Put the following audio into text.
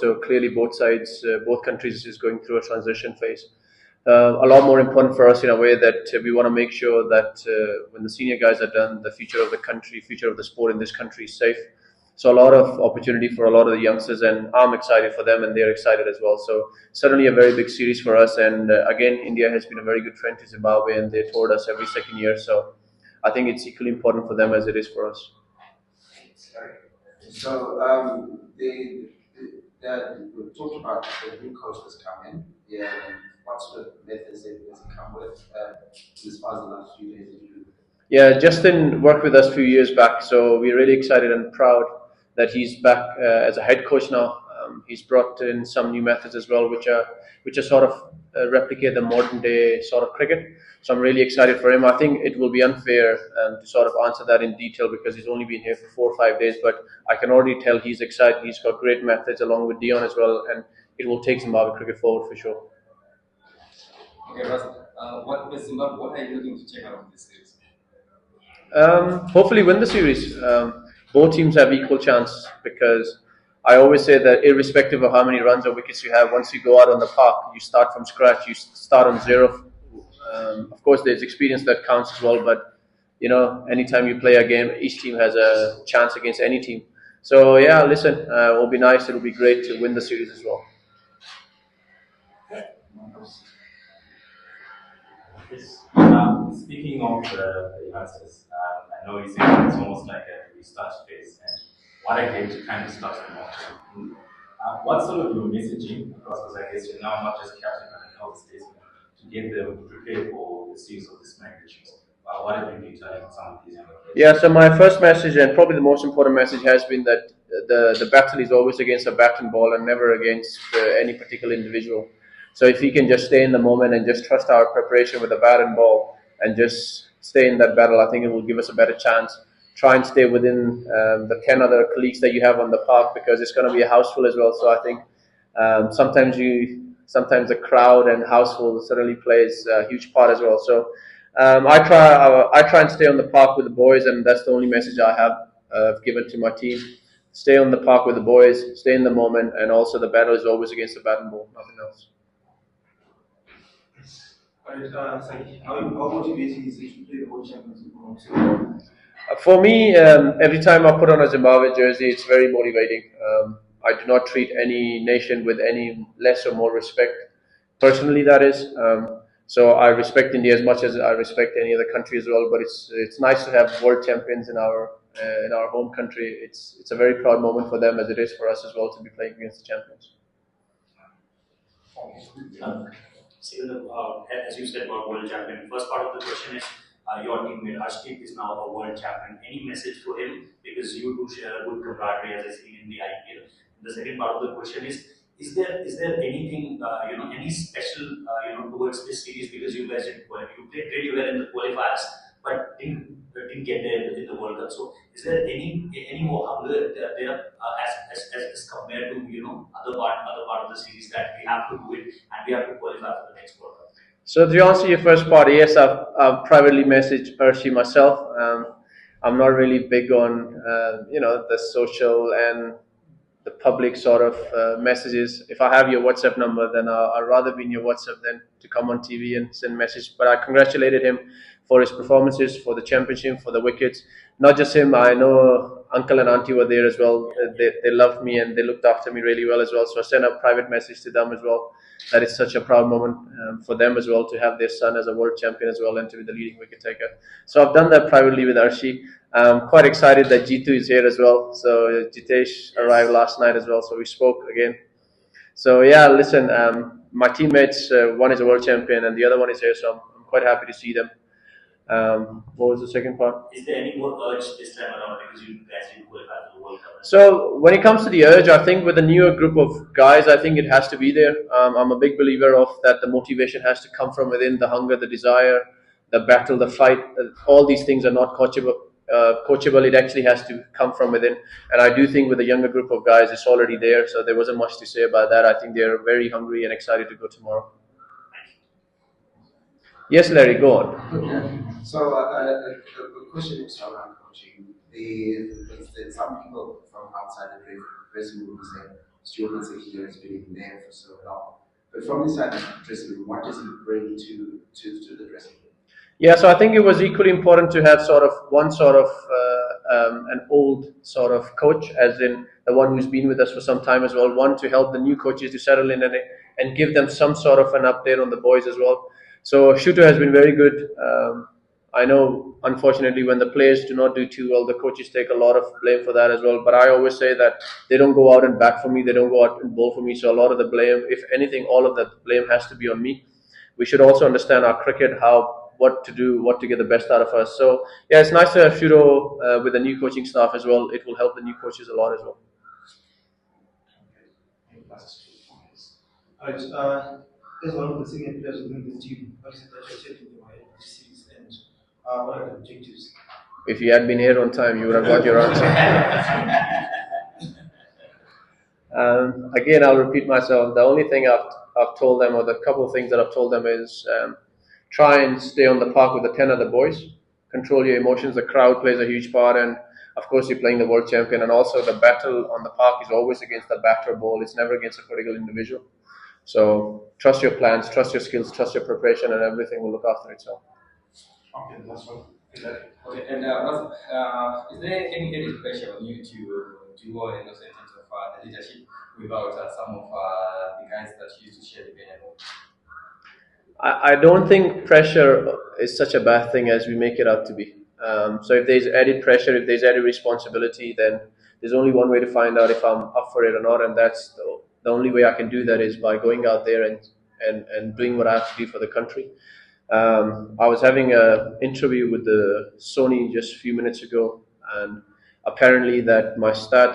So clearly both sides, both countries is going through a transition phase. A lot more important for us in a way that we want to make sure that when the senior guys are done, the future of the country, future of the sport in this country is safe. So a lot of opportunity for a lot of the youngsters, and I'm excited for them, and they're excited as well. So certainly a very big series for us. And again, India has been a very good friend to Zimbabwe, and they toured us every second year. So I think it's equally important for them as it is for us. So we talked about the new coach that's come in. Yeah, what sort of methods does it come with as far as the last few days that you? Yeah, Justin worked with us a few years back, so we're really excited and proud that he's back as a head coach now. He's brought in some new methods as well, which are sort of replicate the modern day sort of cricket. So I'm really excited for him. I think it will be unfair to sort of answer that in detail because he's only been here for 4 or 5 days. But I can already tell he's excited. He's got great methods along with Dion as well, and it will take Zimbabwe cricket forward for sure. Okay, Raza, what are you looking to check out of this series? Hopefully win the series. Both teams have equal chance because I always say that irrespective of how many runs or wickets you have, once you go out on the park, you start from scratch, you start on zero. Of course, there's experience that counts as well, but anytime you play a game, each team has a chance against any team. So yeah, listen, it will be nice, it will be great to win the series as well. Speaking of the youngsters, I know you said it's almost like a restart phase, and what a game to kind of start them off. What sort of your messaging across, because I guess you're now not just captain but an elder statesman, to get them prepared for the series of this magnitude? What have you been telling some of these young players? Yeah, so my first message, and probably the most important message, has been that the battle is always against a bat and ball and never against any particular individual. So if we can just stay in the moment and just trust our preparation with a bat and ball and just stay in that battle, I think it will give us a better chance. Try and stay within the 10 other colleagues that you have on the park because it's going to be a house full as well. So I think sometimes the crowd and house full certainly plays a huge part as well. So I try and stay on the park with the boys, and that's the only message I have given to my team. Stay on the park with the boys, stay in the moment, and also the battle is always against the bat and ball, nothing else. How motivating is it to play the World Championship? For me, every time I put on a Zimbabwe jersey, it's very motivating. I do not treat any nation with any less or more respect. Personally, that is. So I respect India as much as I respect any other country as well. But it's nice to have world champions in our home country. It's a very proud moment for them as it is for us as well to be playing against the champions. As you said about world champion, first part of the question is your teammate Arshdeep is now a world champion. Any message to him, because you do share a good camaraderie as I see in the IPL. The second part of the question is there anything any special towards this series, because you guys you played really well in the qualifiers but didn't get there in the World Cup. So is there any more hunger there as compared to other part of the series that we have to do it and we have to qualify for the next World Cup? So to answer your first part, yes, I've privately messaged Archie myself. I'm not really big on the social and the public sort of messages. If I have your WhatsApp number, then I'd rather be in your WhatsApp than to come on TV and send message. But I congratulated him for his performances, for the championship, for the wickets. Not just him, I know uncle and auntie were there as well. They loved me and they looked after me really well as well. So I sent a private message to them as well. That is such a proud moment for them as well to have their son as a world champion as well and to be the leading wicket taker. So I've done that privately with Archie. I'm quite excited that Jitu is here as well. So Jitesh arrived last night as well. So we spoke again. So yeah, listen, my teammates, one is a world champion and the other one is here. So I'm quite happy to see them. What was the second part? Is there any more urge this time around because you guys didn't qualify for the World Cup? So when it comes to the urge, I think with a newer group of guys, I think it has to be there. I'm a big believer of that. The motivation has to come from within, the hunger, the desire, the battle, the fight. All these things are not coachable. It actually has to come from within. And I do think with a younger group of guys, it's already there. So there wasn't much to say about that. I think they're very hungry and excited to go tomorrow. Yes, Larry, go on. Okay. So the question is around coaching. Some people from outside the dressing room say, Stuart and Sikandar has been there for so long. But from inside the dressing room, what does he bring to the dressing room? Yeah, so I think it was equally important to have sort of one sort of an old sort of coach, as in the one who's been with us for some time as well. One to help the new coaches to settle in and give them some sort of an update on the boys as well. So Shuto has been very good. I know, unfortunately, when the players do not do too well, the coaches take a lot of blame for that as well. But I always say that they don't go out and bat for me, they don't go out and bowl for me. So a lot of the blame, if anything, all of that blame has to be on me. We should also understand our cricket, what to do, what to get the best out of us. So yeah, it's nice to have Shudo with the new coaching staff as well. It will help the new coaches a lot as well. Alright, as one of the senior players within this team, what is it that you're taking away in this series, and what are the objectives? If you had been here on time, you would have got your answer. Again, I'll repeat myself. The only thing I've told them, or the couple of things that I've told them, is try and stay on the park with the 10 other boys. Control your emotions. The crowd plays a huge part, and of course, you're playing the world champion. And also, the battle on the park is always against the batter ball. It's never against a particular individual. So trust your plans, trust your skills, trust your preparation, and everything will look after itself. Okay, that's one. Okay, and is there any added pressure on you to go and also in terms of the leadership without some of the guys that you used to share the benefit? I don't think pressure is such a bad thing as we make it out to be. So if there's added pressure, if there's added responsibility, then there's only one way to find out if I'm up for it or not, and that's the only way I can do that is by going out there and doing what I have to do for the country. I was having an interview with the Sony just a few minutes ago, and apparently that my stats